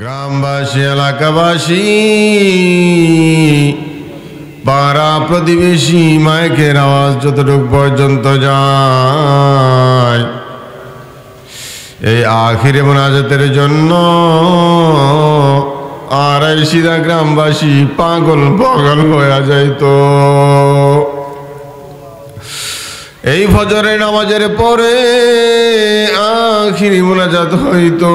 গ্রামবাসী, এলাকাবাসী, পাড়া প্রতিবেশী, মাইকের আওয়াজ যতটুকু পর্যন্ত যায় এই আখিরে মোনাজাতের জন্য আড়াইশিরা গ্রামবাসী পাগল পাগল হয়ে যাইতো। এই ফজরের নামাজের পরে আখিরি মোনাজাত হইতো।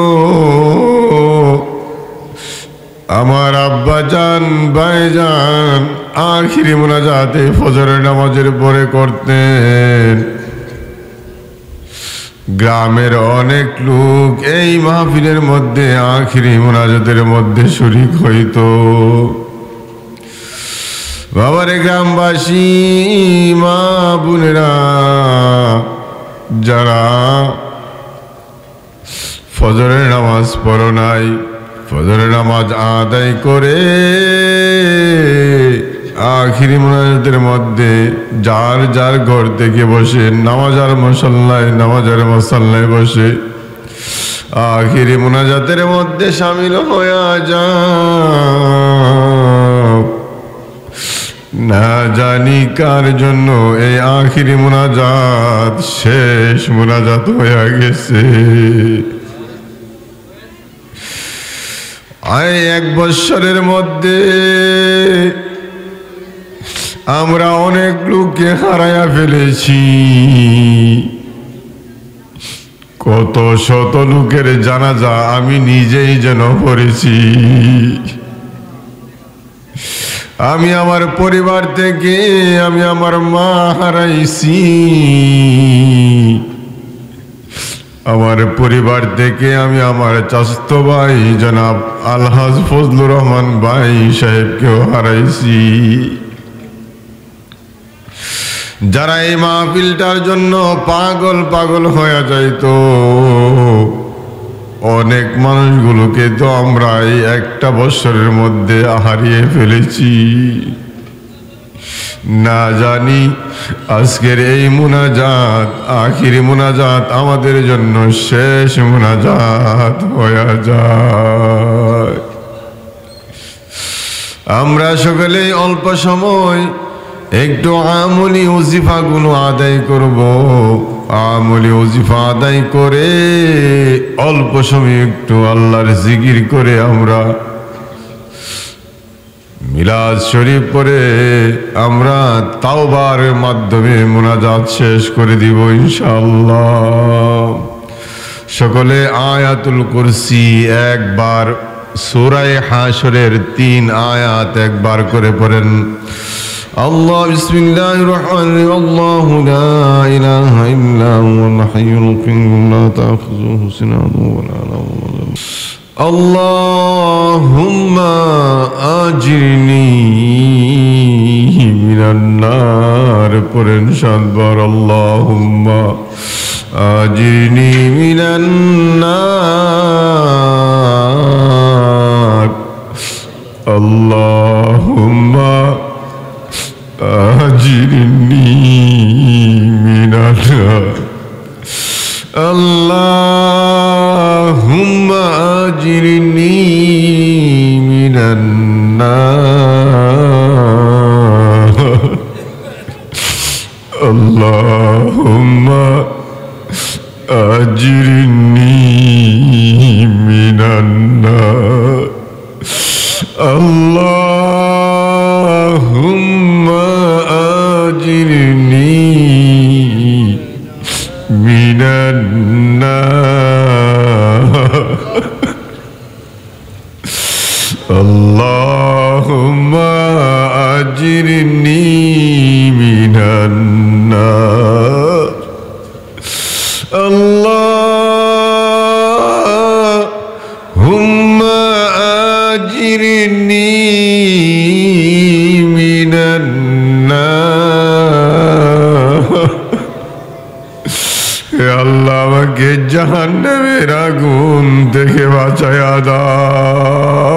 আমার আব্বা জান, ভাইজান আখিরি মোনাজাত এই ফজরের নামাজের পরে করতেন। গ্রামের অনেক লোক এই মাহফিলের মধ্যে আখিরি মোনাজাতের মধ্যে শরীক হইতো। বাবারে গ্রামবাসী, মা বোনেরা, যারা ফজরের নামাজ পড়ো নাই, ফজরের নামাজ আদায় করে আখিরি মোনাজাতের মধ্যে যার যার ঘর থেকে বসে নামাজার মসল্লায় বসে আখিরি মোনাজাতের মধ্যে শামিল হয়ে যাও। না জানি কার জন্য এই আখিরি মোনাজাত শেষ মোনাজাত হয়ে গেছে। এক বৎসরের মধ্যে আমরা অনেক লোককে হারাইয়া ফেলেছি। কত শত লোকের জানাজা আমি নিজেই যেন পড়েছি। আমি আমার পরিবার থেকে আমি আমার মা হারাইছি। আমার পরিবার থেকে আমি আমার চাচাতো ভাই জনাব আলহাজ ফজলুর রহমান ভাই সাহেবকেও হারাইছি। যারা এই মাহফিলটার জন্য পাগল পাগল হয়ে যাইতো, অনেক মানুষগুলোকে তো আমরা এই একটা বছরের মধ্যে হারিয়ে ফেলেছি। না জানি আজকের এই মুনাজাত আখিরি মুনাজাত আমাদের জন্য শেষ মুনাজাত হয়ে যায়। আমরা সকলেই অল্প সময় একটু আমলি ওজিফাগুলো আদায় করব। আমলি ওজিফা আদায় করে অল্প সময় একটু আল্লাহর জিকির করে আমরা মিলাদ শরীফ পড়ে আমরা তাওবার মাধ্যমে মুনাজাত শেষ করে দিব ইনশাআল্লাহ। সকলে আয়াতুল কুরসি একবার, সূরা হাশরের 3 আয়াত একবার করে পড়েন। আল্লাহ বিসমিল্লাহির রহমানির রহিম। আল্লাহু লা ইলাহা ইল্লা হুয়াল হাইয়ুল কাইয়্যুম লা তাখুযুহু সিনাতুন ওয়া লা নাওম। আল্লাহুম্মা আজিরনি মিনান নার পড়েন সাতবার। আল্লাহুম্মা আজিরনি মিনান নার। আল্লাহুম্মা আজিরনি মিনান নার। আল্লাহুম্মা আজিরনি মিনান নার। আল্লাহুম্মা আজিরনি মিনান নার। আল্লাহুম্মা আজিরনি মিনান নার। আল্লাহুম্মা আজিরনি মিনান নার। আল্লাহুম্মা আজিরনি মিনান নার। আল্লাহ আমাকে জাহান্নামের আগুন থেকে বাঁচায়া দাও।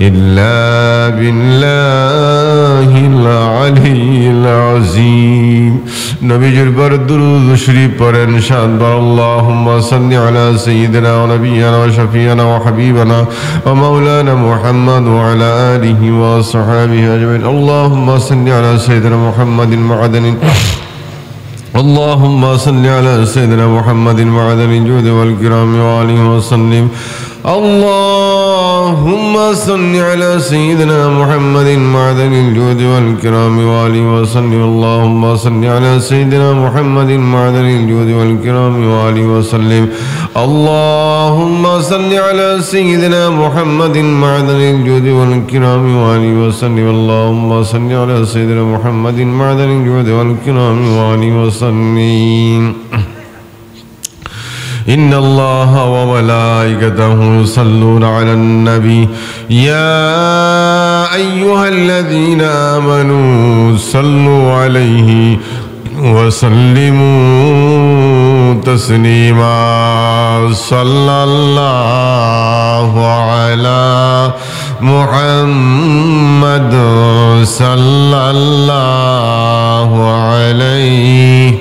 إلا بالله العلي العظيم নবীজির পর দুরূদ শরীফ পড়েন সাতবার আল্লাহুম্মা সাল্লি আলা সাইয়্যিদিনা ওয়া নাবিয়্যিনা ওয়া শাফিয়িনা ওয়া হাবিবানা ওয়া মাওলানা মুহাম্মদ ওয়া আলা আলিহি ওয়া সাহবিহি আজমাইন আল্লাহুম্মা সাল্লি আলা সাইয়্যিদিনা মুহাম্মাদিন মা'দানিন اللهم صل على سيدنا محمد معدن الجود والكرام وآله وسلم اللهم صل على سيدنا محمد معدن الجود والكرام وآله وسلم اللهم صل على سيدنا محمد معدن الجود والكرام وآله وسلم اللهم صل على سيدنا محمد معدن الجود والكرام وآله وسلم اللهم صل على سيدنا محمد معدن الجود والكرام وآله وسلم إن الله وملائكته يصلون على النبي يا أيها الذين آمنوا صلوا عليه وسلموا تسليما صلى الله على محمد صلى الله عليه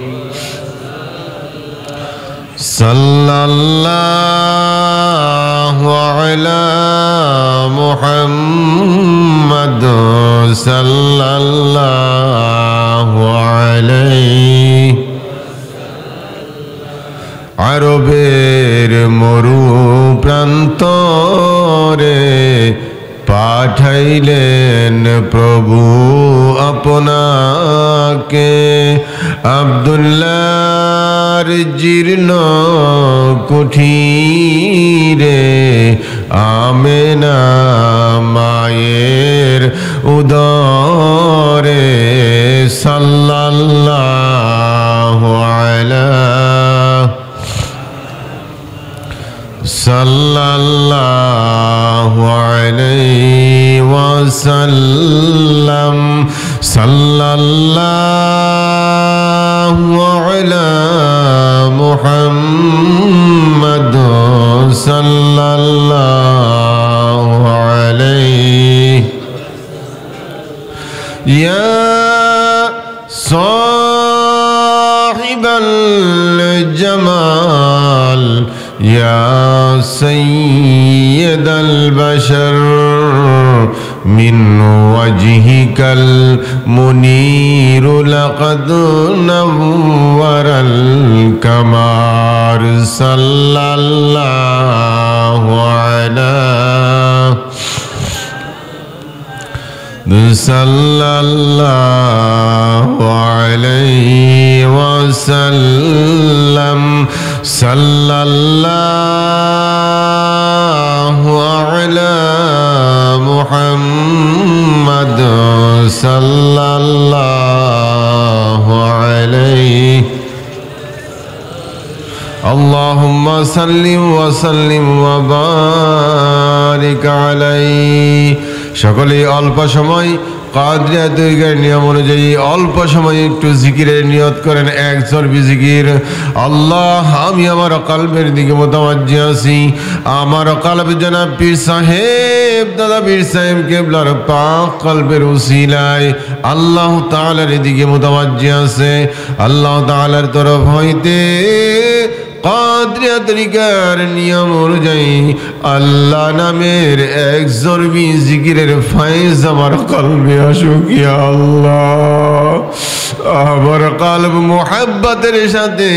صلى الله على محمد صلى الله عليه আরবের মরু প্রান্তরে পাঠাইলেন প্রভু আপনাকে আব্দুল্লাহর জীর্ণ কুঠিরে আমেনা মায়ের উদরে সাল্লাল্লাহু আলাইহি সাল্লাল্লাহু আলাইহি ওয়াসাল্লাম সাল্লাল্লাহু আলা মুহাম্মাদ সাল্লাল্লাহু আলাইহি ইয়া সাহিবাল জামাল يا سيد البشر من وجهك المنير لقد نور القمر صلى الله على صلى الله عليه وسلم صلى الله على محمد صلى الله عليه اللهم صل وسلم وبارك عليه সকলে অল্প সময় কাদরিয়া তরিকার নিয়ম অনুযায়ী অল্প সময় একটু জিকিরের নিয়ত করেন একশোর জিকির আল্লাহ আমি আমার কলবের দিকে মুতাওয়াজ্জি আছি আমার কলব জনাব পীর সাহেব দাদা পীর সাহেব কেবলার পাক কলবের উসিলায় আল্লাহ তাআলার দিকে মুতাওয়াজ্জি আছে আল্লাহ তাআলার তরফ হইতে কাদরিয়া তরিকার নিয়ম অনুযায়ী আল্লাহ নামের একজন জিকিরের ফায়েজ আমার কলবে আসুক ইয়া আল্লাহ আমার কলব মোহাব্বতের সাথে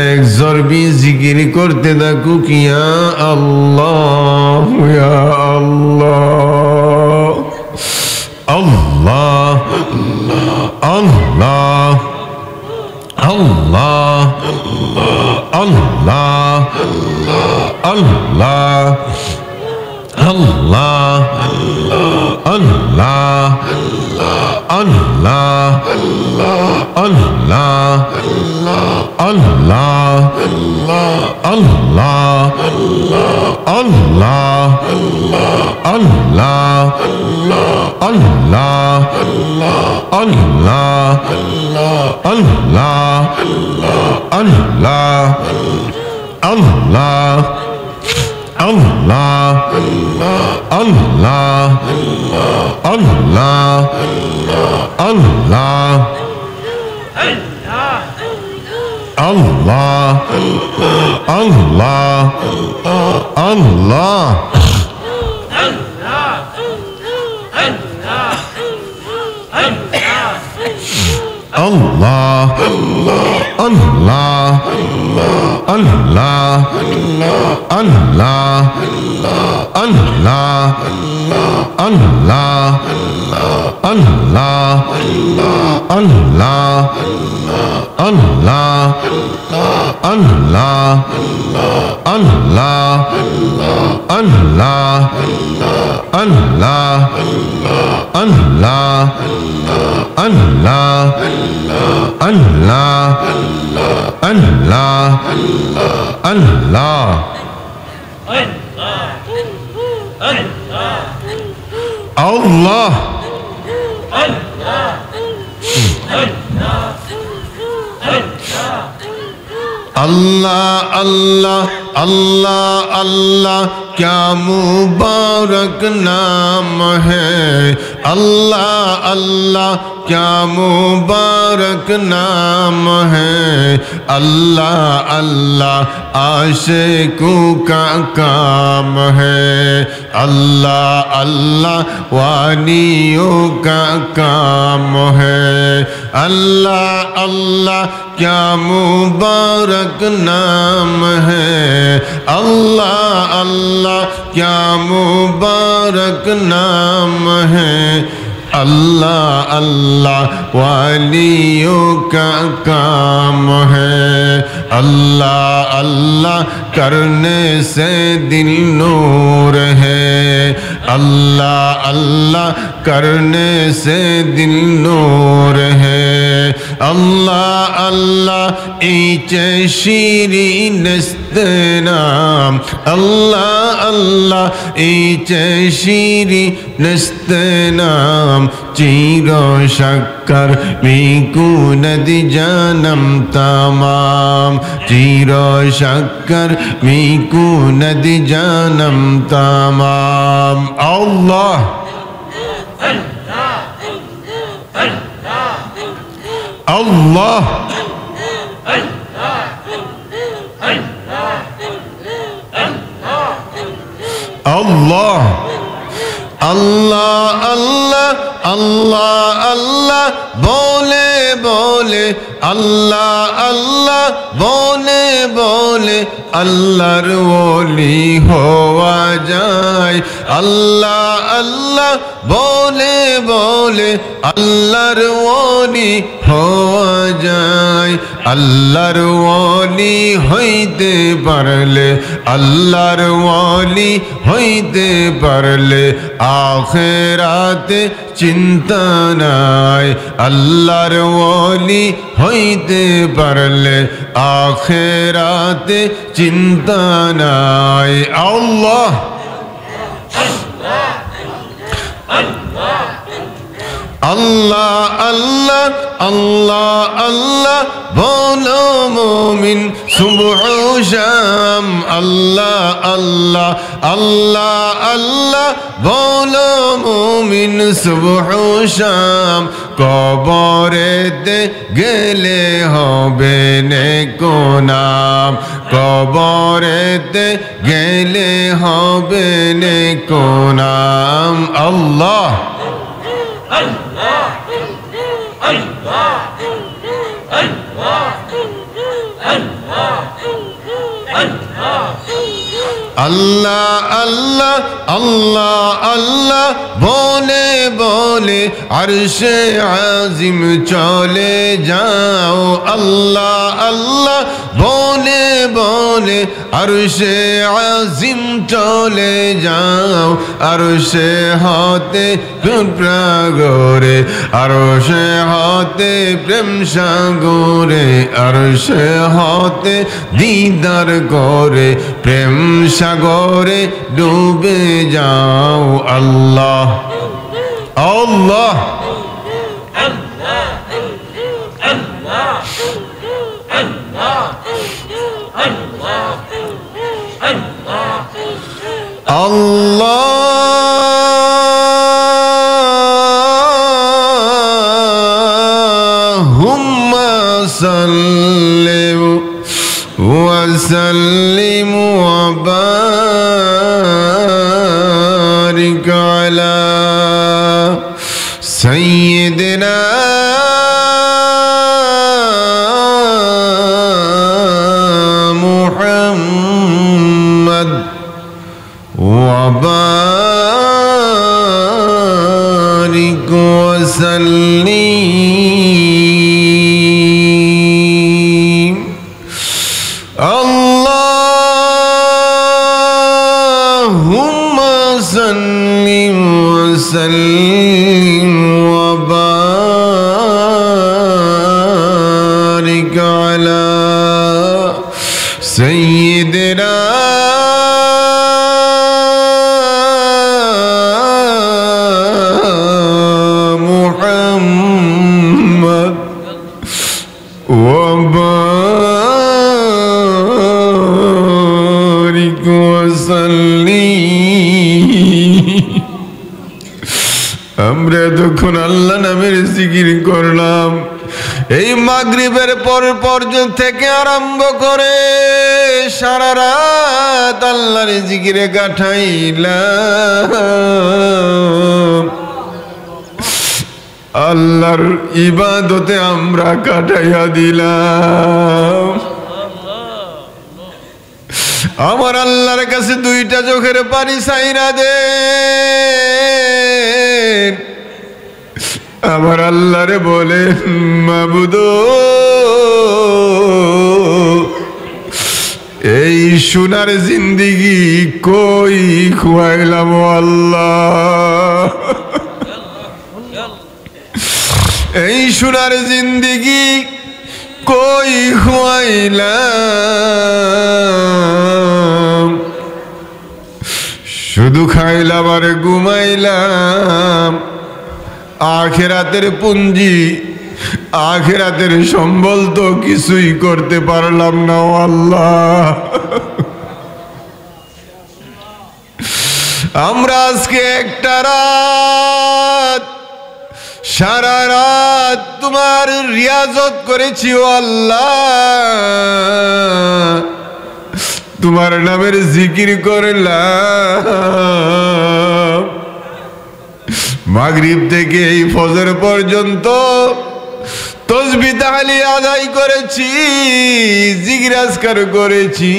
একজন জিকির করতে থাকুক ইয়া আল্লাহ ইয়া আল্লাহ আল্লাহ আল্লাহ আল্লাহ আল্লাহ আল্লাহ আল্লাহ আল্লাহ আল্লাহ আল্লাহ আল্লাহ আল্লাহ আল্লাহ আল্লাহ আল্লাহ আল্লাহ আল্লাহ আল্লাহ আল্লাহ Allah, Allah, Allah, Allah, Allah, Allah, Allah. Allah, Allah, Allah, Allah, Allah, Allah, Allah, Allah, Allah, Allah, Allah, Allah, Allah, Allah, Allah, Allah, Allah, Allah. Allah. Allah, Allah, Allah, Allah, क्या मुबारक नाम है। अल्लाह अल्लाह क्या मुबारक नाम है। अल्लाह अल्लाह आशिकों का काम है। अल्लाह अल्लाह वालियों का काम है। अल्लाह अल्लाह क्या मुबारक नाम है। अल्लाह अल्लाह क्या मुबारक नाम है। अल्लाह अल्लाह वालियों का काम है। अल्लाह अल्लाह करने से दिल नूर है। अल्लाह अल्लाह करने से दिल नूर है। अल्लाह अल्लाह ईचे शीरी नस्ते नाम। अल्लाह अल्लाह ईचे शीरी नस्ते नाम। चीरो शक्कर मीकू नदी जानम तमाम। चीरो शक्कर मीकू नदी जानम तमाम। अल्लाह Allah, Allah, Allah, Allah, Allah, Allah, बोले बोले अल्लाह अल्लाह बोले बोले अल्लाहर वली होवा जाए। अल्लाह अल्लाह बोले बोले अल्लाहर वली होवा जाए। अल्लाहर वली হইতে পারলে আল্লাহর ওয়ালি হইতে পারলে আখিরাতে চিন্তা নাই। আল্লাহর ওয়ালি হইতে পারলে আখিরাতে চিন্তা নাই। আল্লাহ अल्लाह अल्लाह अल्लाह अल्लाह बोलो मोमिन सुबह शाम। अल्लाह अल्लाह अल्लाह अल्लाह बोलो मोमिन सुबह शाम। কবরেতে গেলে হবে নেকো নাম। কবরেতে গেলে হবে নেকো নাম। আল্লাহ अल्लाह अल्लाह अल्लाह अल्लाह बोले बोले अर्शे आज़िम चले जाओ। अल्लाह अल्लाह बोले बोले अर्शे आज़िम चले जाओ। अर्शे हाथे प्रेम अर्शे हाथे प्रेम सागरे। अर्शे हाथे दीदार करे प्रेम সাগরে ডুবে যাও। আল্লাহ আল্লাহ Allahumma salli wa sallim wa barik ala sayyidina Muhammad wa barik wa sallim. Allahumma salli wa sallim wa barik ala sayyidina Muhammad wa barik wa sallim. আমরা যখন আল্লাহ নামের জিকির করলাম, এই মাগরিবের পর থেকে আরম্ভ করে সারা রাত আল্লাহর জিকিরে কাটাইলাম, আল্লাহর ইবাদতে আমরা কাটাইয়া দিলাম। আমার আল্লাহর কাছে দুইটা চোখের পানি চাইরা দে। আমার আল্লাহরে বলে, মাবুদ এই সোনার জিন্দিগি কই খুয়াইলাম আল্লাহ, এই সোনার জিন্দিগি কই খুয়াইলাম, শুধু খাইলাম আর ঘুমাইলাম। আখিরাতের পুঞ্জি, আখিরাতের সম্বল তো কিছুই করতে পারলাম না আল্লাহ। আমরা আজকে একটা রাত, সারা রাত তোমার রিয়াজত করেছি ও আল্লাহ, তোমার নামের জিকির করলাম। মাগরিব থেকে এই ফজর পর্যন্ত তাসবিহ তাহলিল আদায় করেছি, জিকির আজকার করেছি,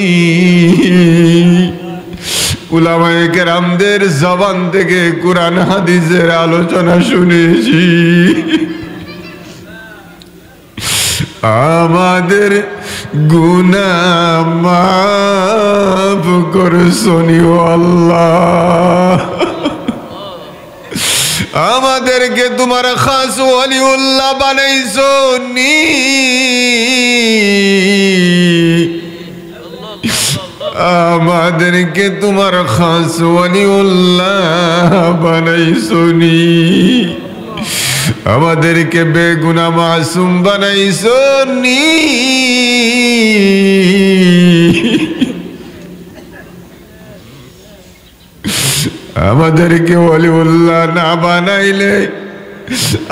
উলামায়ে কেরামদের জবান থেকে কুরআন হাদিসের আলোচনা শুনেছি। আমাদের গুনাহ মাফ করছনি ও আল্লাহ, আমাদেরকে তোমার খাস ওয়ালিউল্লাহ বানাইছো নি, আমাদেরকে তোমার খাস ওয়ালিউল্লাহ বানাইছো নি, আমাদেরকে বেগুনাহ মাসুম বানাইছো নি। আমাদেরকে ওয়ালিউল্লাহ না বানাইলে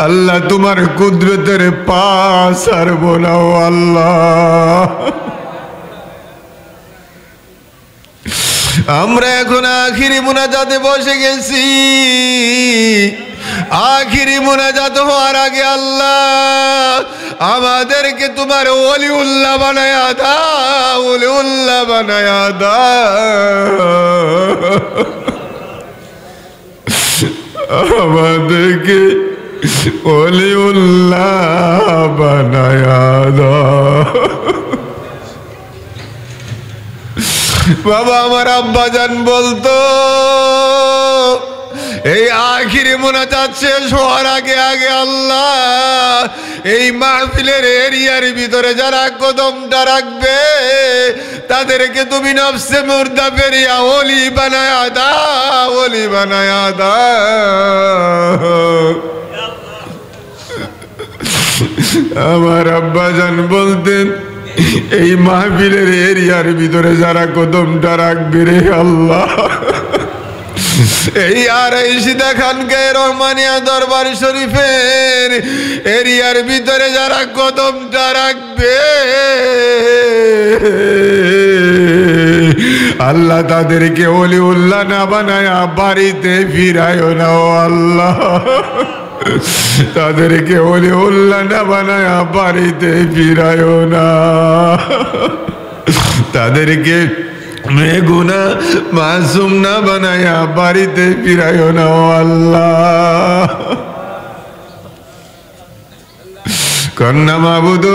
আল্লাহ তোমার কুদরতের পাস আর বোনাও আল্লাহ। আমরা এখন আখিরি মুনাজাতে বসে গেছি। আখিরি মুনাজাত হওয়ার আগে আল্লাহ আমাদেরকে তোমার ওলিউল্লাহ বানায়া দাও, ওলিউল্লাহ বানায়া দাও, আমাদেরকে ওলিউল্লাহ বানায়া দাও। বাবা আমার আব্বা জান বলতো, এই আখিরি মুনাজাত শেষ হওয়ার আগে আগে আল্লাহ এই মাহফিলের এরিয়ার ভিতরে যারা কদমটা রাখবে তাদেরকে তুমি নফসে মুর্দা পেরিয়া ওলি বানায়া দাও, ওলি বানায়া দাও। আমার আব্বা জান বলতেন, এই মাহফিলের এরিয়ার ভিতরে যারা কদমটা রাখবে রে আল্লাহ এই আড়াইশিদা খানকে রহমানিয়া দরবার শরীফের এরিয়ার ভিতরে যারা কদমটা রাখবে আল্লাহ তাদেরকে ওলিউল্লাহ না বানায়া বাড়িতে ফিরায়ও না ও আল্লাহ, তাদেরকে ওলিউল্লাহ না বানায়া বাড়িতে ফিরায়ও না, তাদেরকে মেগুনা মাসুম না বানায়া বাড়িতে ফিরায়ও না ও আল্লাহ। কন্যা মাবুদ,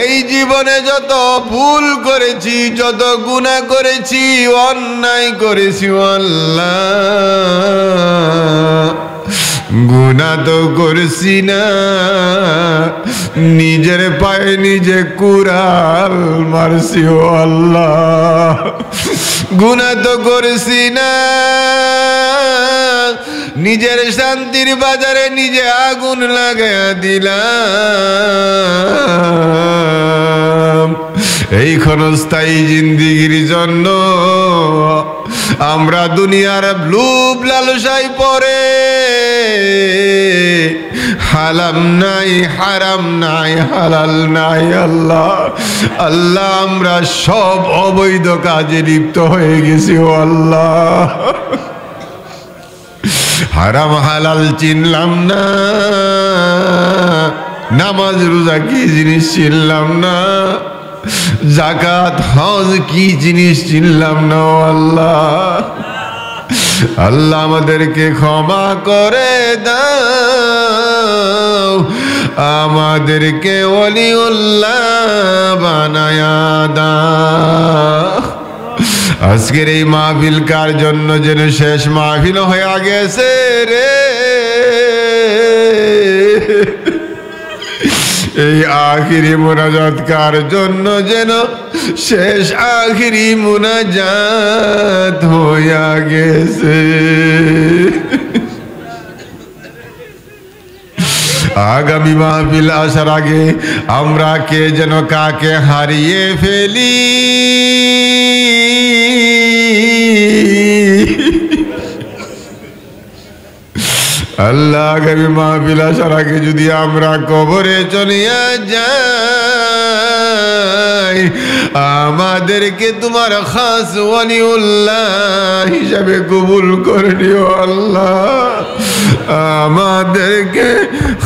এই জীবনে যত ভুল করেছি, যত গুনাহ করেছি, অন্যায় করেছি আল্লাহ, গুনাহ তো করছি না, নিজের পায়ে নিজে কুড়াল মারছি ও আল্লাহ, গুনাহ তো করছি না, নিজের শান্তির বাজারে নিজে আগুন লাগাইয়া দিলাম। এই ক্ষণস্থায়ী জিন্দিগির জন্য আমরা দুনিয়ার লোভ লালসায় পড়ে হালাম নাই, হারাম নাই, হালাল নাই আল্লাহ, আল্লাহ আমরা সব অবৈধ কাজে লিপ্ত হয়ে গেছি ও আল্লাহ। হারাম হালাল চিনলাম না, নামাজ রোজা কি জিনিস চিনলাম না, যাকাত হজ কি জিনিস চিনলাম না ও আল্লাহ, আল্লাহ আমাদেরকে ক্ষমা করে দাও, আমাদেরকে ওলিউল্লাহ বানায়া দাও। আজকের এই মাহফিল কার জন্য যেন শেষ মাহফিল হয়ে গেছে রে, এই আখিরি মুনাজাত কার জন্য যেন শেষ আখিরি মুনাজাত হয়ে গেছে। আগামী মাহফিল আসার আগে আমরা কে যেন কাকে হারিয়ে ফেলি, আল্লাহ আগামী মাহফিল আসার আগে যদি আমরা কবরে চলিয়া যাই, আমাদেরকে তোমার খাস ওলিউল্লাহ হিসাবে কবুল করে নিও আল্লাহ, আমাদেরকে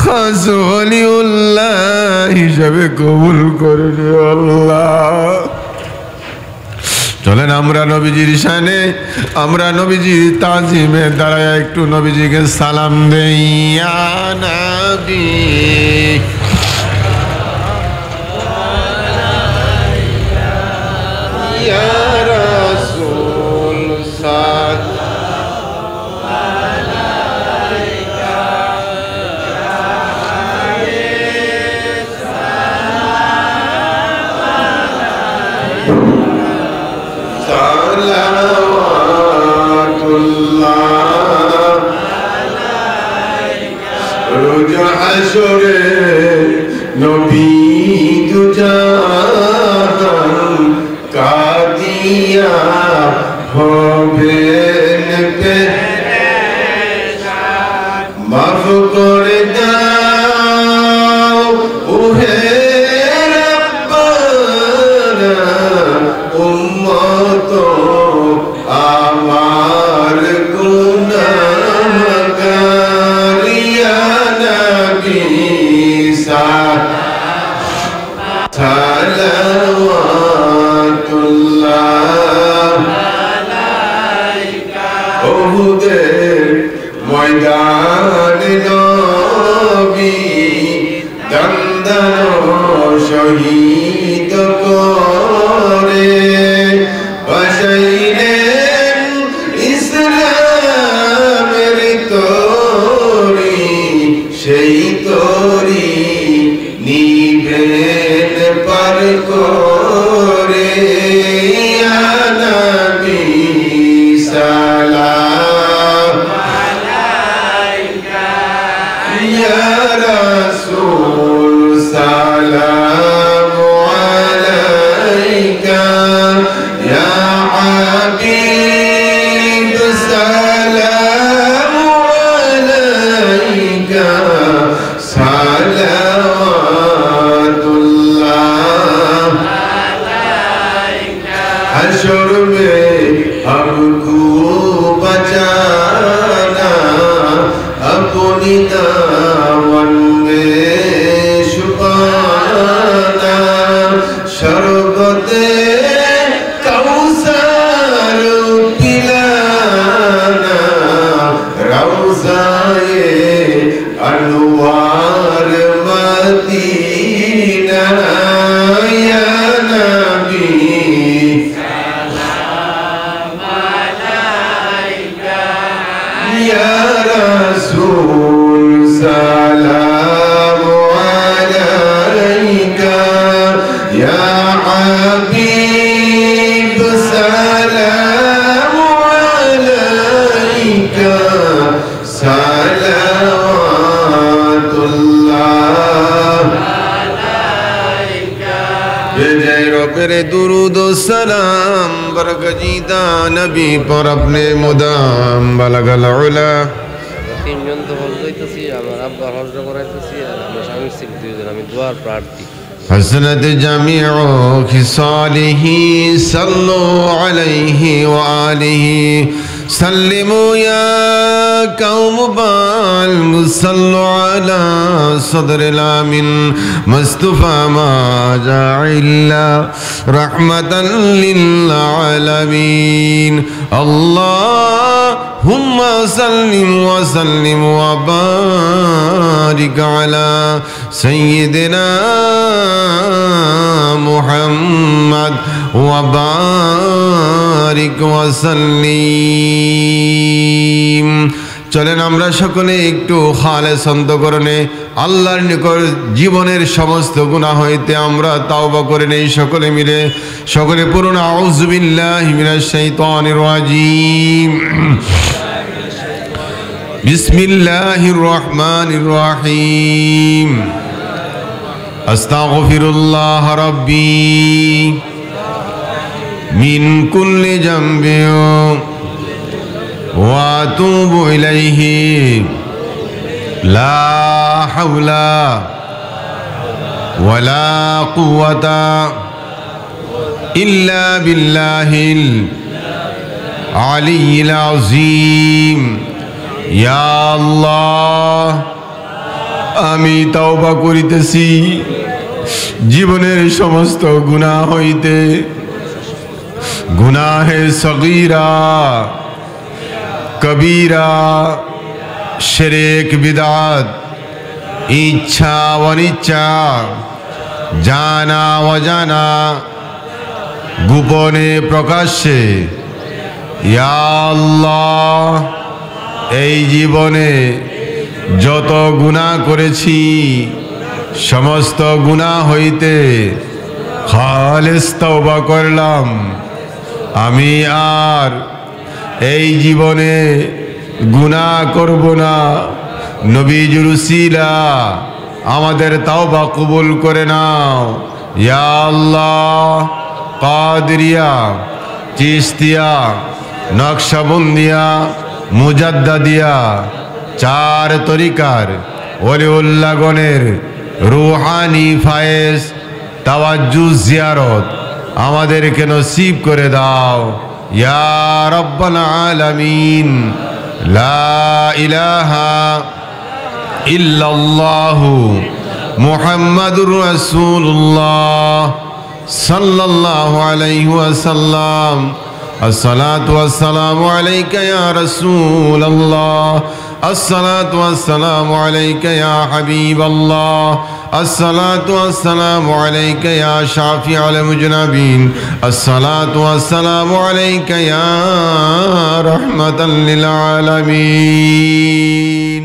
খাস ওলিউল্লাহ হিসাবে কবুল করে নিও আল্লাহ। চলেন আমরা নবীজির শানে, আমরা নবীজির তাজিমে দাঁড়ায় একটু নবীজিকে সালাম দেই। ইয়া নবী ইয়া রাসূল রোজ হাসরে নবী দুজাহান কাদিয়া হবেন পেরেশান, মাফ করে দাও ওহে রব্বানা, উম্মত আমার গুনাহ কারিয়া নবী সালাওয়াতুল্লাহ আলাইকা। ওহুদের ময়দানে নবী দন্দন শহীদ করে বাসাইলেন ইসলামের তরি, সেই তরি নিভেন পার করে। ইয়া নবী সালাম আলাইকা, ইয়া রাসূল সালাম আলাইকা, ইয়া হাবিব हशर में हमको बचाना, अपनी दामन में छुपाना, शरबते कौसर पिलाना, रौज़ाए अनवार मदीना, या नबी सलाम अलैका, या रसूल सलाम अलैका, या हबीब सलाम अलैका, सलावतुल्लाह अलैका। बेजय रब्बे दुरूद व सलाम बरगजीदा नबी पर अपने मुदाम बलगल उला। তিনজন তো হজ যাইতেছি, আমার আব্বা হজ করাইতেছি, আর আমার স্বামী স্ত্রী দুইজন, আমি দুয়ার প্রার্থী। حسنت جميع خصاله صلوا عليه وآله سلموا يا قوم بال صلوا على صدر الآمن مصطفى ما جاء إلا رحمة للعالمين اللهم صل وسلم وبارك على سيدنا محمد وبارك وسلم। চলেন আমরা সকলে একটু খালেস অন্তঃকরণে আল্লাহর নিকট জীবনের সমস্ত গুনাহ হইতে আমরা তাওবা করে নেই সকলে মিলে। সকলে পড়ুন আউযু বিল্লাহি মিনাশ শাইতানির রাজিম। বিসমিল্লাহির রহমানির রহিম। আস্তাগফিরুল্লাহ রাব্বি মিন কুল্লি যামবিন ওয়া আতুবু ইলাইহি লা হাওলা ওয়ালা কুওয়াতা ইল্লা বিল্লাহিল আলিয়্যিল আযীম। ইয়া আল্লাহ, আমি তাওবা করিতেছি জীবনের সমস্ত গুনাহ হইতে, গুনাহে সগীরা কবীরা, শিরক বিদআত, ইচ্ছা অনিচ্ছা, জানা অজানা, গোপনে প্রকাশ্যে। ইয়া আল্লাহ, এই জীবনে যত গুনাহ করেছি সমস্ত গুনাহ হইতে খালেস তওবা করলাম। আমি আর এই জীবনে গুনাহ করব না। নবীর উসিলা আমাদের তাওবা কবুল করে নাও। ইয়া আল্লাহ, কাদরিয়া, চিশতিয়া, নকশবন্দিয়া, মুজাদ্দাদিয়া, চার তরিকার ওলিউল্লাহগণের রুহানি ফায়েজ তাওয়াজ্জু জিয়ারত আমাদেরকে নসিব করে দাও। ইয়া রাব্বাল আলামিন। লা ইলাহা ইল্লাল্লাহু মুহাম্মাদুর রাসূলুল্লাহ সাল্লাল্লাহু আলাইহি ওয়াসাল্লাম। আসসালাতু ওয়াসসালামু আলাইকা ইয়া রাসূলাল্লাহ। আসসালাতু ওয়াসসালামু আলাইকা ইয়া হাবিবাল্লাহ। আসসালাতু ওয়াসসালামু আলাইকা ইয়া শাফিউল মুজনাবিন। আসসালাতু ওয়াসসালামু আলাইকা ইয়া রাহমাতাল লিল আলামিন।